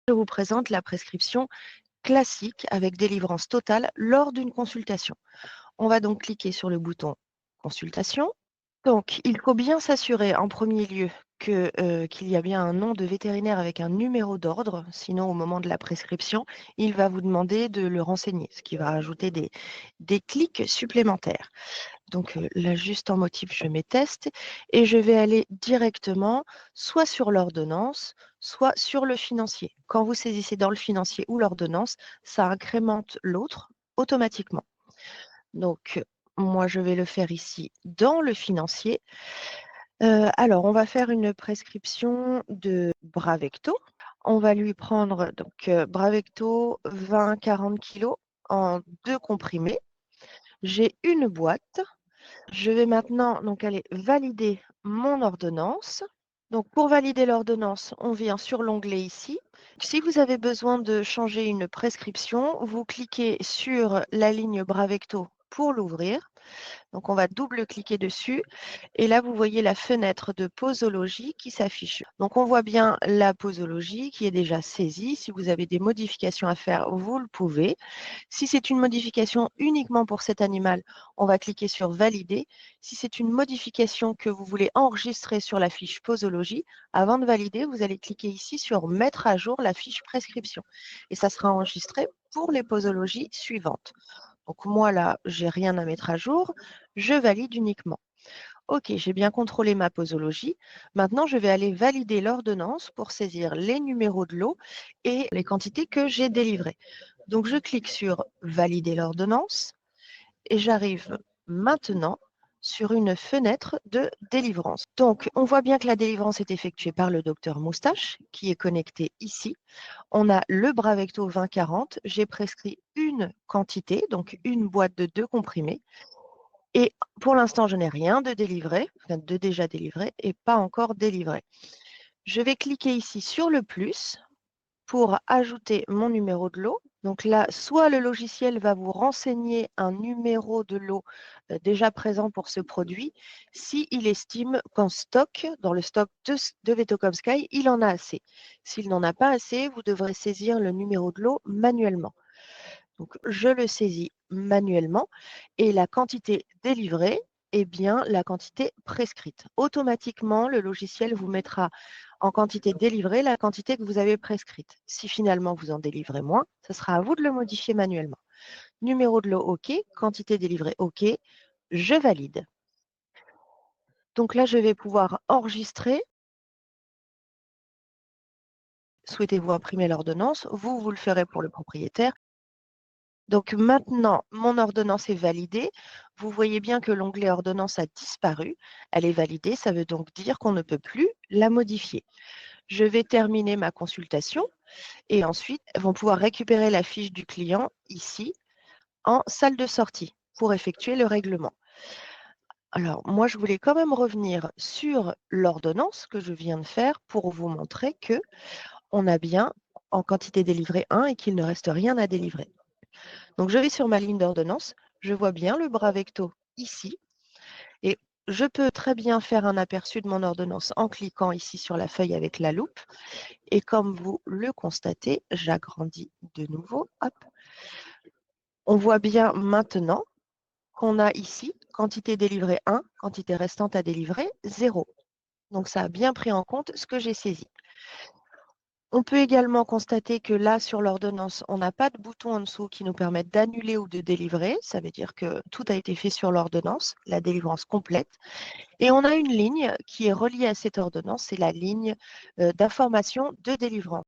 Je vous présente la prescription classique avec délivrance totale lors d'une consultation. On va donc cliquer sur le bouton Consultation. Donc, il faut bien s'assurer en premier lieu qu'il y a bien un nom de vétérinaire avec un numéro d'ordre. Sinon, au moment de la prescription, il va vous demander de le renseigner, ce qui va rajouter des clics supplémentaires. Donc là, juste en motif, je mets test et je vais aller directement soit sur l'ordonnance, soit sur le financier. Quand vous saisissez dans le financier ou l'ordonnance, ça incrémente l'autre automatiquement. Donc, moi, je vais le faire ici dans le financier. Alors, on va faire une prescription de Bravecto. On va lui prendre donc Bravecto 20-40 kg en 2 comprimés. J'ai une boîte. Je vais maintenant donc aller valider mon ordonnance. Donc pour valider l'ordonnance, on vient sur l'onglet ici. Si vous avez besoin de changer une prescription, vous cliquez sur la ligne Bravecto pour l'ouvrir. Donc on va double-cliquer dessus et là vous voyez la fenêtre de posologie qui s'affiche. Donc on voit bien la posologie qui est déjà saisie. Si vous avez des modifications à faire, vous le pouvez. Si c'est une modification uniquement pour cet animal, on va cliquer sur Valider. Si c'est une modification que vous voulez enregistrer sur la fiche posologie, avant de valider, vous allez cliquer ici sur Mettre à jour la fiche prescription. Et ça sera enregistré pour les posologies suivantes. Donc moi là, j'ai rien à mettre à jour, je valide uniquement. Ok, j'ai bien contrôlé ma posologie. Maintenant, je vais aller valider l'ordonnance pour saisir les numéros de lot et les quantités que j'ai délivrées. Donc, je clique sur Valider l'ordonnance et j'arrive maintenant sur une fenêtre de délivrance. Donc, on voit bien que la délivrance est effectuée par le docteur Moustache, qui est connecté ici. On a le Bravecto 20-40. J'ai prescrit une quantité, donc une boîte de 2 comprimés. Et pour l'instant, je n'ai rien de délivré, enfin de déjà délivré et pas encore délivré. Je vais cliquer ici sur le plus pour ajouter mon numéro de lot. Donc là, soit le logiciel va vous renseigner un numéro de lot déjà présent pour ce produit, s'il estime qu'en stock, dans le stock de Vetocom Sky, il en a assez. S'il n'en a pas assez, vous devrez saisir le numéro de lot manuellement. Donc, je le saisis manuellement et la quantité délivrée est bien la quantité prescrite. Automatiquement, le logiciel vous mettra en quantité délivrée la quantité que vous avez prescrite. Si finalement vous en délivrez moins, ce sera à vous de le modifier manuellement. Numéro de lot OK, quantité délivrée OK, je valide. Donc là, je vais pouvoir enregistrer. Souhaitez-vous imprimer l'ordonnance? Vous le ferez pour le propriétaire. Donc maintenant, mon ordonnance est validée. Vous voyez bien que l'onglet ordonnance a disparu. Elle est validée, ça veut donc dire qu'on ne peut plus la modifier. Je vais terminer ma consultation et ensuite, elles vont pouvoir récupérer la fiche du client ici en salle de sortie pour effectuer le règlement. Alors, moi, je voulais quand même revenir sur l'ordonnance que je viens de faire pour vous montrer que on a bien en quantité délivrée 1 et qu'il ne reste rien à délivrer. Donc, je vais sur ma ligne d'ordonnance, je vois bien le Bravecto ici et je peux très bien faire un aperçu de mon ordonnance en cliquant ici sur la feuille avec la loupe. Et comme vous le constatez, j'agrandis de nouveau. Hop. On voit bien maintenant qu'on a ici quantité délivrée 1, quantité restante à délivrer 0. Donc, ça a bien pris en compte ce que j'ai saisi. On peut également constater que là, sur l'ordonnance, on n'a pas de bouton en dessous qui nous permettent d'annuler ou de délivrer. Ça veut dire que tout a été fait sur l'ordonnance, la délivrance complète. Et on a une ligne qui est reliée à cette ordonnance, c'est la ligne d'information de délivrance.